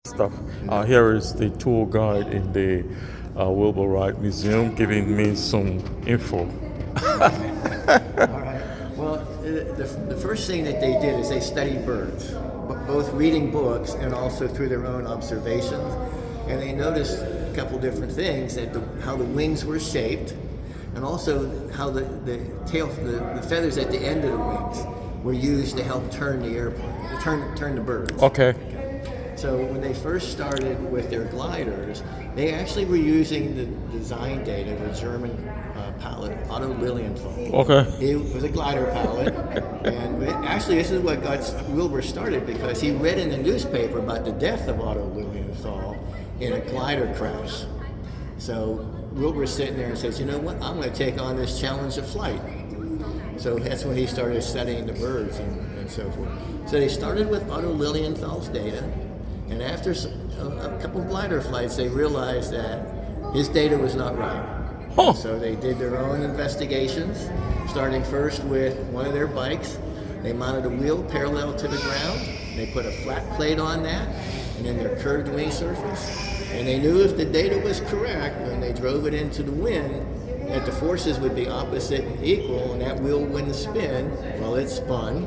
stuff. Here is the tour guide in the Wilbur Wright Museum giving me some info. All right. Well, the first thing that they did is they studied birds, both reading books and also through their own observations. And they noticed a couple different things, that how the wings were shaped, and also how the feathers at the end of the wings were used to help turn the airplane, turn the birds. Okay. So when they first started with their gliders, they actually were using the design data of a German pilot, Otto Lilienthal. Okay. He was a glider pilot, and actually this is what got Wilbur started, because he read in the newspaper about the death of Otto Lilienthal in a glider crash. So Wilbur's sitting there and says, you know what, I'm going to take on this challenge of flight. So that's when he started studying the birds and so forth. So they started with Otto Lilienthal's data, and after a couple of glider flights, they realized that his data was not right. Huh. So they did their own investigations, starting first with one of their bikes. They mounted a wheel parallel to the ground. They put a flat plate on that, and then their curved wing surface. And they knew if the data was correct, when they drove it into the wind, that the forces would be opposite and equal, and that wheel wouldn't spin while it spun.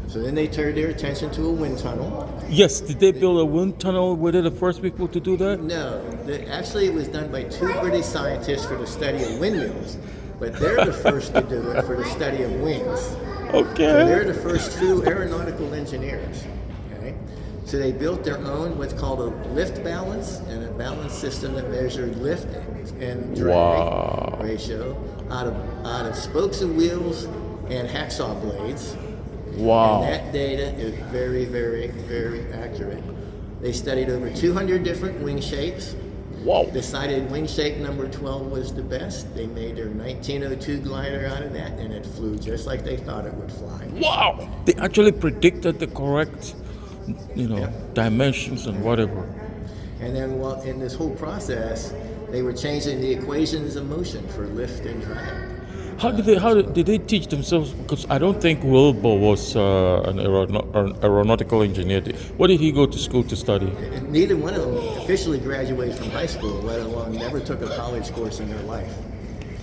So then they turned their attention to a wind tunnel. Yes, did they build a wind tunnel? Were they the first people to do that? No, actually it was done by two British scientists for the study of windmills, but they're the first to do it for the study of wings. Okay. So they're the first true aeronautical engineers. Okay? So they built their own what's called a lift balance, and a balance system that measured lift and drag ratio out of spokes of wheels and hacksaw blades. Wow. And that data is very, very, very accurate. They studied over 200 different wing shapes. Wow. Decided wing shape number 12 was the best. They made their 1902 glider out of that, and it flew just like they thought it would fly. Wow. They actually predicted the correct, dimensions and whatever. And then in this whole process, they were changing the equations of motion for lift and drag. How did they teach themselves? Because I don't think Wilbur was an aeronautical engineer. What did he go to school to study? And neither one of them officially graduated from high school, let alone never took a college course in their life.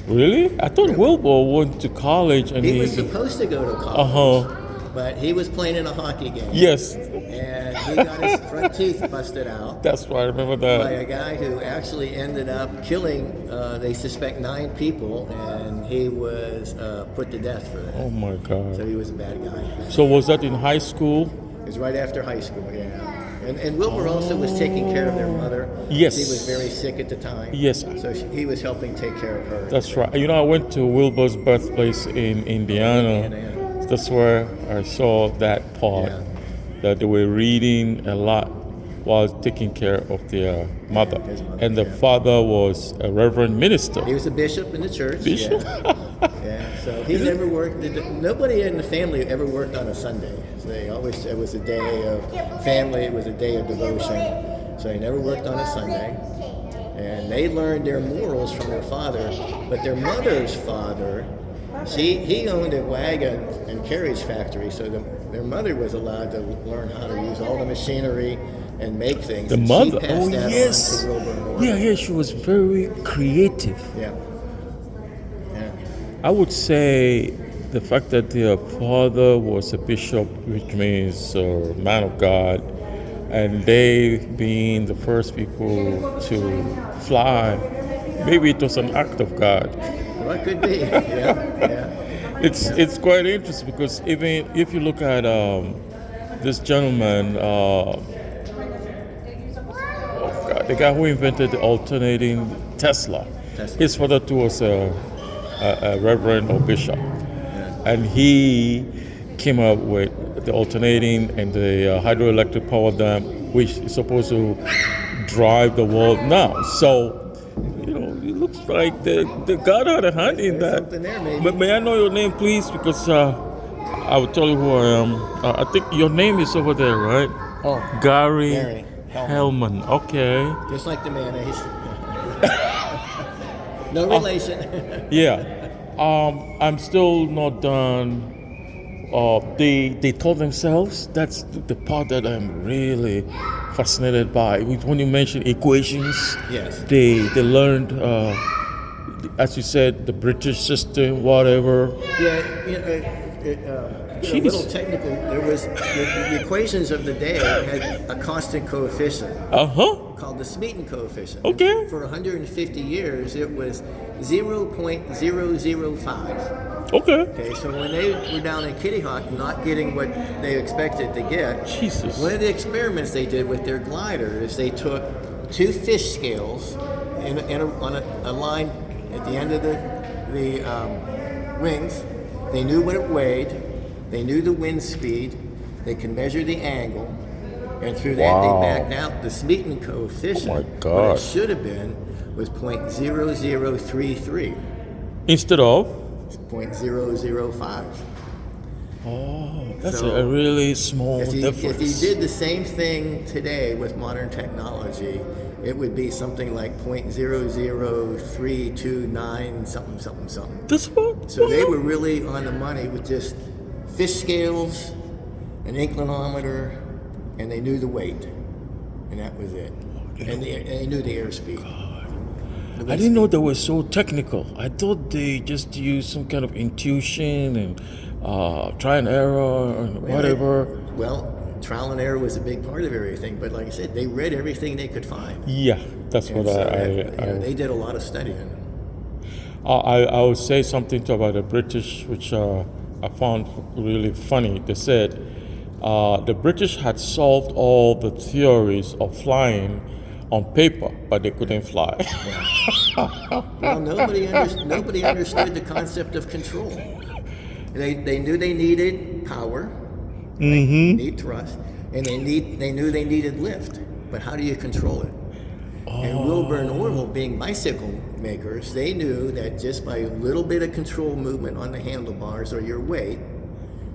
Really? I thought Wilbur went to college and He was supposed to go to college, but he was playing in a hockey game. Yes. And he got his front teeth busted out. That's why I remember that. By a guy who actually ended up killing, they suspect 9 people, and he was put to death for that. Oh my God. So he was a bad guy. So was that in high school? It was right after high school, yeah. And Wilbur also was taking care of their mother. Yes. She was very sick at the time. Yes. So he was helping take care of her. That's right. I went to Wilbur's birthplace in Indiana. That's where I saw that part, that they were reading a lot while taking care of their mother. His mother, and the father was a reverend minister. He was a bishop in the church. Bishop? Yeah. So he never worked. Nobody in the family ever worked on a Sunday. So they always said it was a day of family. It was a day of devotion. So he never worked on a Sunday. And they learned their morals from their father. But their mother's father, he owned a wagon and carriage factory. So their mother was allowed to learn how to use all the machinery and make things. The mother? She passed that yes. on to Wilbur and Orville. Yeah, she was very creative. Yeah. I would say the fact that their father was a bishop, which means a man of God, and they being the first people to fly, maybe it was an act of God. Well, it could be. Yeah. It's quite interesting, because even if you look at this gentleman, the guy who invented the alternating Tesla. His father too was a reverend or bishop, and he came up with the alternating and the hydroelectric power dam, which is supposed to drive the world now. So, it looks like they got out a hand in that. Something there, maybe. But may I know your name, please? Because I will tell you who I am. I think your name is over there, right? Oh, Gary Hellmann. Okay. Just like the mayonnaise. No relation. Yeah. I'm still not done they taught themselves. That's the part that I'm really fascinated by. When you mention equations, Yes. they learned, as you said, the British system, whatever. Yeah, a little technical. There was the equations of the day had a constant coefficient called the Smeaton coefficient. Okay. For 150 years, it was 0.005. Okay. So when they were down in Kitty Hawk not getting what they expected to get, Jesus. one of the experiments they did with their glider is they took two fish scales on a line at the end of the wings. They knew what it weighed, they knew the wind speed, they could measure the angle, and through that they backed out the Smeaton coefficient. Oh my God. What it should have been was 0.0033. Instead of? 0.005. Oh, that's So, a really small If difference. you did the same thing today with modern technology, it would be something like 0.00329 something. That's what? So they were really on the money with just fish scales, an inclinometer, and they knew the weight, and that was it. And they knew the airspeed. I didn't know they were so technical. I thought they just used some kind of intuition and try and error and whatever. Well, trial and error was a big part of everything, but like I said, they read everything they could find. Yeah, that's what They did a lot of studying. I would say something about the British, which I found really funny. They said the British had solved all the theories of flying on paper, but they couldn't fly. Well, nobody understood the concept of control. They knew they needed power, need thrust, and they knew they needed lift. But how do you control it? And Wilbur and Orville, being bicycle makers, they knew that just by a little bit of control movement on the handlebars or your weight,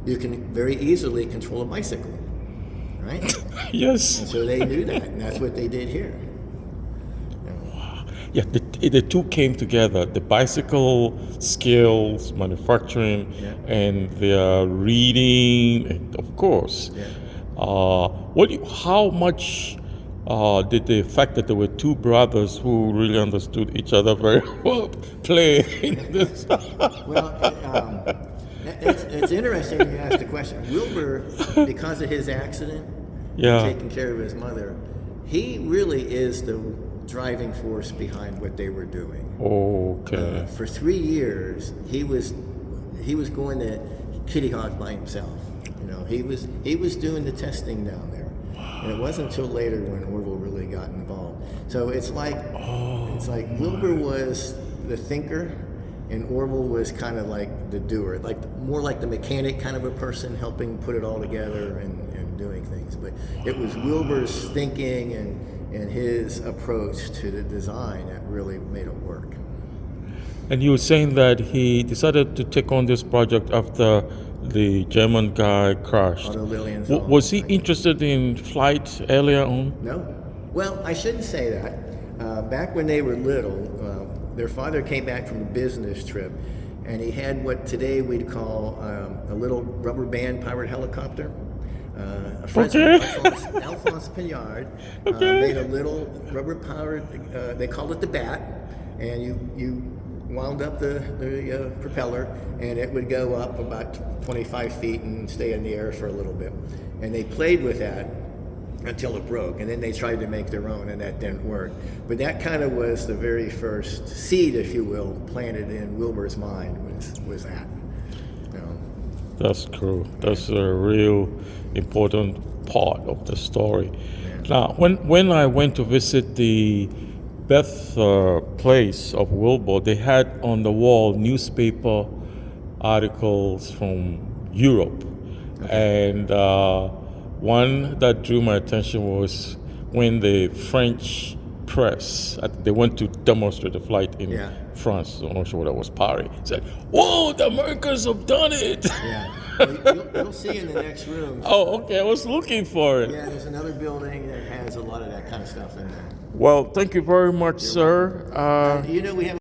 you can very easily control a bicycle, right? Yes. And so they knew that, and that's what they did here. Yeah, the two came together: the bicycle skills, manufacturing, and the reading, and of course. Yeah. How much did the fact that there were two brothers who really understood each other very well play in this? Well, it's interesting you asked the question. Wilbur, because of his accident, taking care of his mother, he really is the driving force behind what they were doing. Okay. For 3 years, he was going to Kitty Hawk by himself. He was doing the testing down there, and it wasn't until later when Orville really got involved. So it's like Wilbur was the thinker, and Orville was kind of like the doer, more like the mechanic kind of a person, helping put it all together and doing things. But it was Wilbur's thinking and his approach to the design that really made it work. And you were saying that he decided to take on this project after the German guy crashed. Otto Lilienthal. Was he interested in flight earlier on? No. Well, I shouldn't say that. Back when they were little, their father came back from a business trip, and he had what today we'd call a little rubber band powered helicopter. A Frenchman, Alphonse Pignard, made a little rubber powered, they called it the Bat, and you wound up the propeller, and it would go up about 25 feet and stay in the air for a little bit. And they played with that until it broke, and then they tried to make their own, and that didn't work. But that kind of was the very first seed, if you will, planted in Wilbur's mind, was that. That's true. That's a real important part of the story. Yeah. Now, when I went to visit the birthplace of Wilbur, they had on the wall newspaper articles from Europe. And one that drew my attention was when the French press, they went to demonstrate the flight in France, I'm not sure what that was, Paris, said, "Whoa, the Americans have done it!" Yeah, you'll see in the next room. Oh, okay, I was looking for it. Yeah, there's another building that has a lot of that kind of stuff in there. Well, thank you very much, sir. We have